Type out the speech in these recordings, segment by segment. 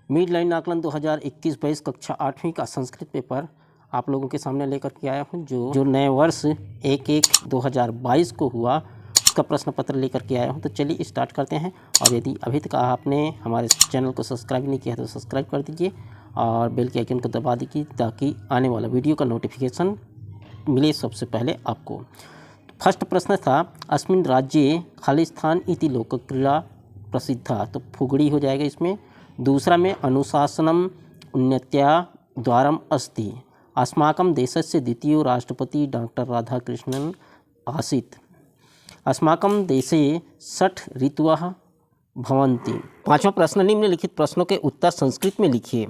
Mid line आकलन 2021-22 कक्षा 8वीं का संस्कृत पेपर आप लोगों के सामने लेकर के आया हूँ। जो नए वर्ष 1/1/2022 को हुआ उसका प्रश्न पत्र लेकर के आया हूँ। तो चलिए स्टार्ट करते हैं। और यदि अभी तक आपने हमारे चैनल को सब्सक्राइब नहीं किया तो सब्सक्राइब कर दीजिए और बेल के आइकन को दबा दीजिए ताकि आने वाला वीडियो का नोटिफिकेशन मिले सबसे पहले आपको। फर्स्ट प्रश्न था अस्मिन् राज्ये खालिस्थान इति लोकक्रीड़ा प्रसिद्धा, तो फुगड़ी हो जाएगा इसमें। दूसरा में अनुशासनम उन्नत्या द्वारम अस्ति, अस्माकं देशस्य द्वितीय राष्ट्रपति डॉक्टर राधाकृष्णन आसीत्। अस्माकं देशे 60 ऋतवः भवन्ति। पांचवा प्रश्न निम्नलिखित प्रश्नों के उत्तर संस्कृत में लिखिए।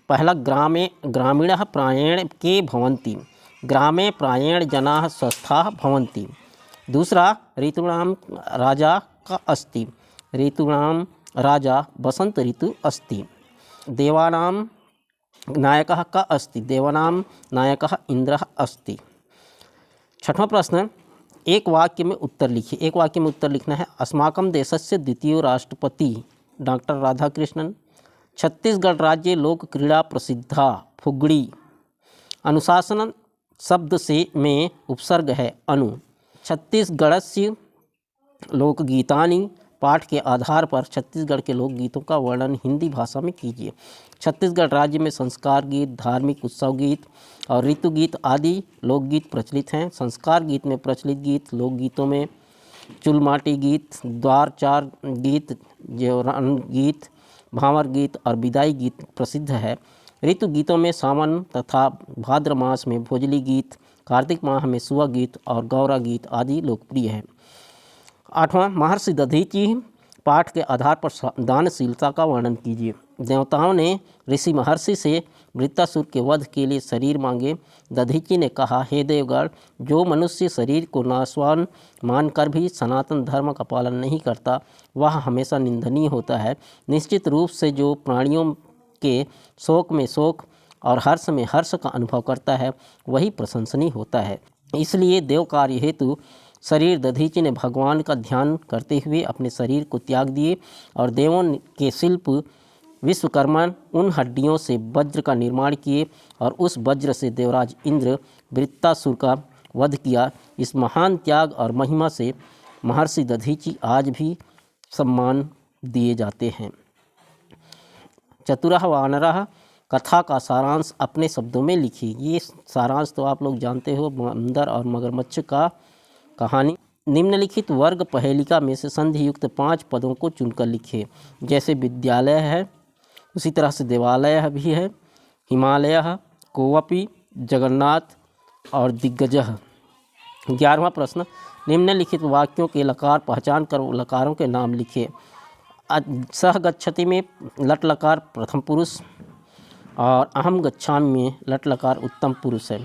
पहला ग्रामीणः प्रायेण के भवन्ति, ग्रामे प्रायेण जनाः स्वस्थाः भवन्ति। दूसरा ऋतूणां राजा का अस्ति, ऋतूणां राजा वसंत ऋतु अस्ति। देवानां नायकः का अस्ति, देवानां नायकः इंद्रः अस्ति। छठवां प्रश्न एक वाक्य में उत्तर लिखिए। एक वाक्य में उत्तर लिखना है। अस्माकं देशस्य द्वितीय राष्ट्रपति डॉक्टर राधाकृष्णन, छत्तीसगढ़ राज्य लोक क्रीड़ा प्रसिद्धा फुगड़ी। अनुशासन शब्द से में उपसर्ग है अनु। छत्तीसगढ़स्य लोकगीतानि, पाठ के आधार पर छत्तीसगढ़ के लोकगीतों का वर्णन हिंदी भाषा में कीजिए। छत्तीसगढ़ राज्य में संस्कार गीत, धार्मिक उत्सव गीत और ऋतु गीत आदि लोकगीत प्रचलित हैं। संस्कार गीत में प्रचलित गीत लोकगीतों में चुलमाटी गीत, द्वारचार गीत, जेवरान गीत, भांवर गीत और विदाई गीत प्रसिद्ध है। ऋतु गीतों में सावन तथा भाद्र मास में भोजली गीत, कार्तिक माह में सुआ गीत और गौरा गीत आदि लोकप्रिय है। आठवां महर्षि दधीचि, पाठ के आधार पर दानशीलता का वर्णन कीजिए। देवताओं ने ऋषि महर्षि से वृत्तासुर के वध के लिए शरीर मांगे। दधीचि ने कहा, हे देवगण, जो मनुष्य शरीर को नाशवान मानकर भी सनातन धर्म का पालन नहीं करता वह हमेशा निंदनीय होता है। निश्चित रूप से जो प्राणियों के शोक में शोक और हर्ष में हर्ष का अनुभव करता है वही प्रशंसनीय होता है। इसलिए देव कार्य हेतु शरीर दधीचि ने भगवान का ध्यान करते हुए अपने शरीर को त्याग दिए और देवों के शिल्प विश्वकर्मा उन हड्डियों से वज्र का निर्माण किए और उस वज्र से देवराज इंद्र वृत्तासुर का वध किया। इस महान त्याग और महिमा से महर्षि दधीचि आज भी सम्मान दिए जाते हैं। चतुरः वानरः, कथा का सारांश अपने शब्दों में लिखिए। ये सारांश तो आप लोग जानते हो, बंदर और मगरमच्छ का कहानी। निम्नलिखित वर्ग पहेलिका में से संधि युक्त 5 पदों को चुनकर लिखिए। जैसे विद्यालय है, उसी तरह से देवालय भी है, हिमालय, कोवपी, जगन्नाथ और दिग्गजः। 11वां प्रश्न निम्नलिखित वाक्यों के लकार पहचान कर लकारों के नाम लिखिए। सह गच्छति में लट लकार प्रथम पुरुष और अहम गच्छामि में लट लकार उत्तम पुरुष है।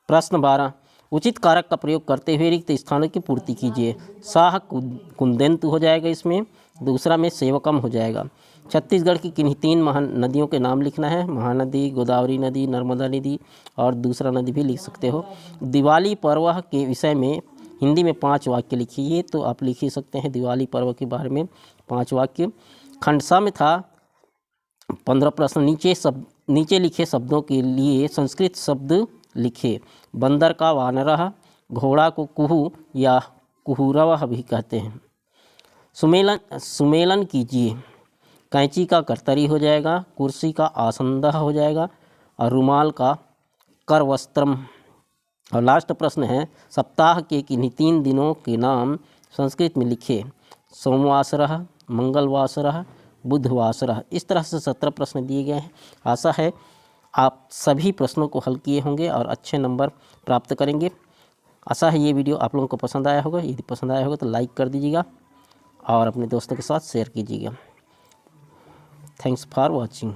प्रश्न 12 उचित कारक का प्रयोग करते हुए रिक्त स्थानों की पूर्ति कीजिए। साह कुंदेंतु हो जाएगा इसमें, दूसरा में सेवकम हो जाएगा। छत्तीसगढ़ की किन्हीं 3 महान नदियों के नाम लिखना है। महानदी, गोदावरी नदी, नर्मदा नदी और दूसरा नदी भी लिख सकते हो। दिवाली पर्व के विषय में हिंदी में 5 वाक्य लिखिए। तो आप लिख ही सकते हैं दिवाली पर्व के बारे में 5 वाक्य। खंडसा में था 15 प्रश्न। नीचे लिखे शब्दों के लिए संस्कृत शब्द लिखे। बंदर का वानरः, घोड़ा को कुहू या कुहुरवः भी कहते हैं। सुमेलन कीजिए। कैंची का कर्तरी हो जाएगा, कुर्सी का आसंदः हो जाएगा और रुमाल का करवस्त्रम। और लास्ट प्रश्न है सप्ताह के किन्हीं 3 दिनों के नाम संस्कृत में लिखे। सोमवासरः, मंगलवासरः, बुधवासरः। इस तरह से 17 प्रश्न दिए गए हैं। आशा है आप सभी प्रश्नों को हल किए होंगे और अच्छे नंबर प्राप्त करेंगे। आशा है ये वीडियो आप लोगों को पसंद आया होगा। यदि पसंद आया होगा तो लाइक कर दीजिएगा और अपने दोस्तों के साथ शेयर कीजिएगा। Thanks for watching.